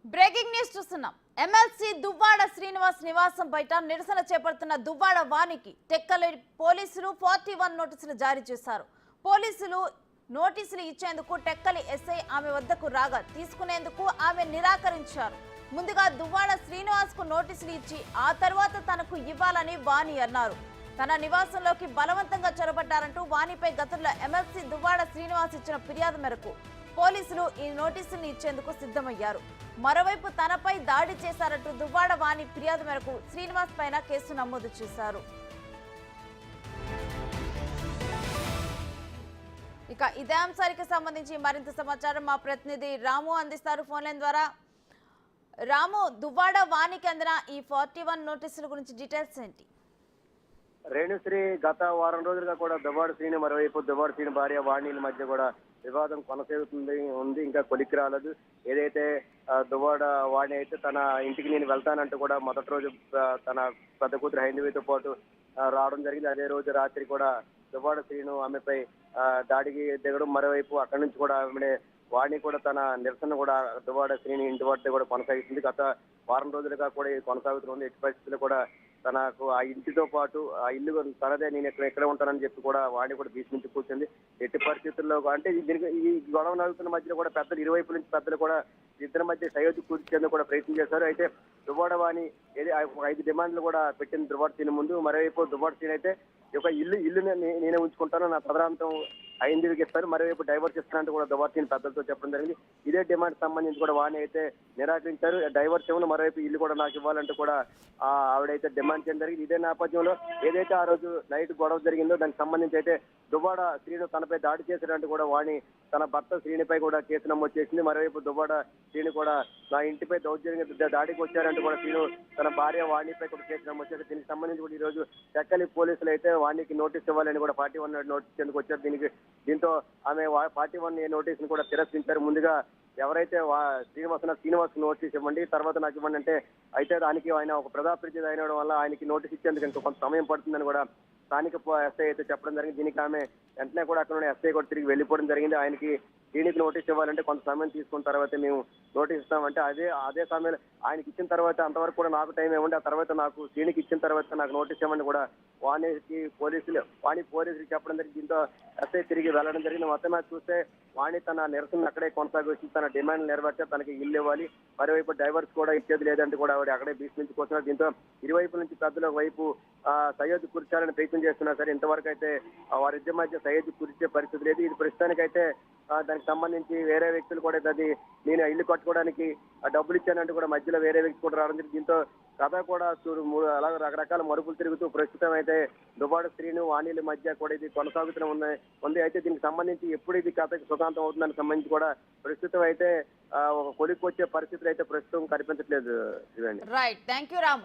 Breaking news చూస్తున్నాం. MLC Duvvada Srinivas నివాసం బయట నిరసన చేపడుతున్న దువ్వాడ వానికి టెక్కలి పోలీసులు 41 నోటీసులు జారీ చేశారు. పోలీసులు నోటీసులు ఇచ్చేందుకు టెక్కలి ఎస్ఐ ఆమె వద్దకు రాగా తీసుకునేందుకు ఆమె నిరాకరించారు. ముందుగా దువ్వాడ శ్రీనివాస్ కు నోటీసులు ఇచ్చి ఆ తర్వాత తనకు ఇవ్వాలని వాణి అన్నారు. తన నివాసంలోకి బలవంతంగా చొరబడ్డారంటూ వాణిపై గతంలో ఎమ్మెల్సీ దువ్వాడ శ్రీనివాస్ ఇచ్చిన ఫిర్యాదు మేరకు పోలీసులు ఈ నోటీసుల్ని ఇచ్చేందుకు సిద్ధమయ్యారు. మరోవైపు తనపై దాడి చేశారంటూ దువ్వాడ వాణి ఫిర్యాదు మేరకు శ్రీనివాస్ పైన కేసు నమోదు చేశారు. ఇక ఇదే అంశానికి సంబంధించి మరింత సమాచారం మా ప్రతినిధి రాము అందిస్తారు ఫోన్ లైన్ ద్వారా. రాము, దువ్వాడ వాణికి అందిన ఈ 41 నోటీసుల గురించి డీటెయిల్స్ ఏంటి? రేణుశ్రీ గత వారం రోజులుగా కూడా దువ్వాడ శ్రీని మరోవైపు దువ్వాడ శ్రీని భార్య వాణిల మధ్య కూడా వివాదం కొనసాగుతుంది. ఇంకా కొలిక్కి రాలేదు. ఏదైతే దువ్వాడ వాణి అయితే తన ఇంటికి నేను వెళ్తానంటూ కూడా మొదటి రోజు తన పెద్ద కూతురు హైందవితో పాటు రావడం జరిగింది. అదే రోజు రాత్రి కూడా దువ్వాడ శ్రీను ఆమెపై దాడికి దిగడం, మరోవైపు అక్కడి నుంచి కూడా ఆమె వాణి కూడా తన నిరసన కూడా దువ్వాడ శ్రీని ఇంటి వద్ద కూడా కొనసాగుతుంది. గత వారం రోజులుగా కూడా ఇది కొనసాగుతుంది. ఎట్టి పరిస్థితుల్లో కూడా తనకు ఆ ఇంటితో పాటు ఆ ఇల్లు తనదే, నేను ఎక్కడ ఉంటానని చెప్పి కూడా వాడిని కూడా భీష్మించి కూర్చుంది. ఎట్టి పరిస్థితుల్లో అంటే దీనికి ఈ గొడవ నడుగుతున్న మధ్యలో కూడా పెద్దలు ఇరువైపు నుంచి పెద్దలు కూడా ఇద్దరి మధ్య సయోధ్య కూర్చేందుకు కూడా ప్రయత్నం చేశారు. అయితే దువ్వాడ వాణి 5 డిమాండ్లు కూడా పెట్టింది దువ్వాడ సీన్ ముందు. మరోవైపు దువ్వాడ సీన్ అయితే ఒక ఇల్లు నేనే ఉంచుకుంటాను, నా తదరాంతం ఐందివికి ఇస్తారు, మరోవైపు డైవర్స్ ఇస్తానంటూ కూడా దువ్వాడ సీన్ పెద్దలతో చెప్పడం జరిగింది. ఇదే డిమాండ్ సంబంధించి కూడా వాణి అయితే నిరాకరించారు. డైవర్స్ ఏమో మరోవైపు ఇల్లు కూడా నాకు ఇవ్వాలంటూ కూడా ఆవిడైతే డిమాండ్ చేయడం జరిగింది. ఇదే నేపథ్యంలో ఏదైతే ఆ రోజు నైట్ గొడవ జరిగిందో దానికి సంబంధించి అయితే దువ్వాడ శ్రీను తనపై దాడి చేసినట్టు కూడా వాణి తన భర్త శ్రీనిపై కూడా కేసు నమోదు చేసింది. మరోవైపు దువ్వాడ శ్రీను కూడా నా ఇంటిపై దౌర్జన్యంగా దాడికి వచ్చారంటూ కూడా శ్రీను తన భార్య వాణిపై కూడా కేసు నమోదు చేశారు. దీనికి సంబంధించి కూడా ఈ రోజు టెక్కలి పోలీసులు అయితే వాణికి నోటీస్ ఇవ్వాలని కూడా 41 నోటీస్ ఎందుకు వచ్చారు. దీంతో ఆమె 41 నోటీసును కూడా తిరస్కరించారు. ముందుగా ఎవరైతే శ్రీనివాస్ నోటీస్ ఇవ్వండి, తర్వాత నాకు ఇవ్వండి అంటే, అయితే దానికి ఆయన ఒక ప్రజాప్రతినిధి అయినడం వల్ల ఆయనకి నోటీస్ ఇచ్చేందుకు ఇంకా కొంత సమయం పడుతుందని కూడా స్థానిక ఎస్ఐ అయితే చెప్పడం జరిగింది. దీనికి ఆమె వెంటనే కూడా అక్కడ ఉన్న ఎస్ఐ కూడా తిరిగి వెళ్ళిపోవడం జరిగింది. ఆయనకి దీనికి నోటీస్ ఇవ్వాలంటే కొంత సమయం తీసుకున్న తర్వాత మేము నోటీస్ ఇస్తామంటే అదే సమయంలో ఆయనకి ఇచ్చిన తర్వాత అంతవరకు కూడా నాకు టైం ఇవ్వండి, ఆ తర్వాత నాకు శ్రీనికి ఇచ్చిన తర్వాత నాకు నోటీస్ ఇవ్వండి కూడా వాణి పోలీసులు చెప్పడం జరిగింది. దీంతో ఎస్ఐ తిరిగి వెళ్ళడం జరిగింది. మొత్తం మీద చూస్తే వాణి తన నిరసన అక్కడే కొనసాగించి తన డిమాండ్ నెరవేర్చే తనకి ఇల్లు ఇవ్వాలి, మరోవైపు డైవర్స్ కూడా ఇచ్చేది లేదంటే కూడా ఆవిడ అక్కడే భీష్మించుకొస్తున్నారు. దీంతో ఇరువైపు నుంచి పెద్దల వైపు సయోధ్య కూర్చాలని ప్రయత్నం చేస్తున్నా సరే ఇంతవరకు అయితే వారిద్దరి మధ్య సయోధ్య కూర్చే పరిస్థితి లేదు. ఇది ప్రస్తుతానికైతే దానికి సంబంధించి వేరే వ్యక్తులు కూడా అది నేను ఇల్లు కట్టుకోవడానికి డబ్బులు ఇచ్చానంటూ కూడా మధ్యలో వేరే వ్యక్తి కూడా రావడం జరిగింది. దీంతో కథ కూడా అలా రకరకాల మరుపులు తిరుగుతూ ప్రస్తుతం అయితే దువ్వాడ శ్రీను వాణిల మధ్య కూడా ఇది కొనసాగుతూనే ఉంది. అయితే దీనికి సంబంధించి ఎప్పుడు ఇది కథకి సుఖాంతం అవుతుందని సంబంధించి కూడా ప్రస్తుతం అయితే ఒక కొలిక్కి వచ్చే పరిస్థితులు అయితే ప్రస్తుతం కనిపించట్లేదు. Right, thank you Ramu.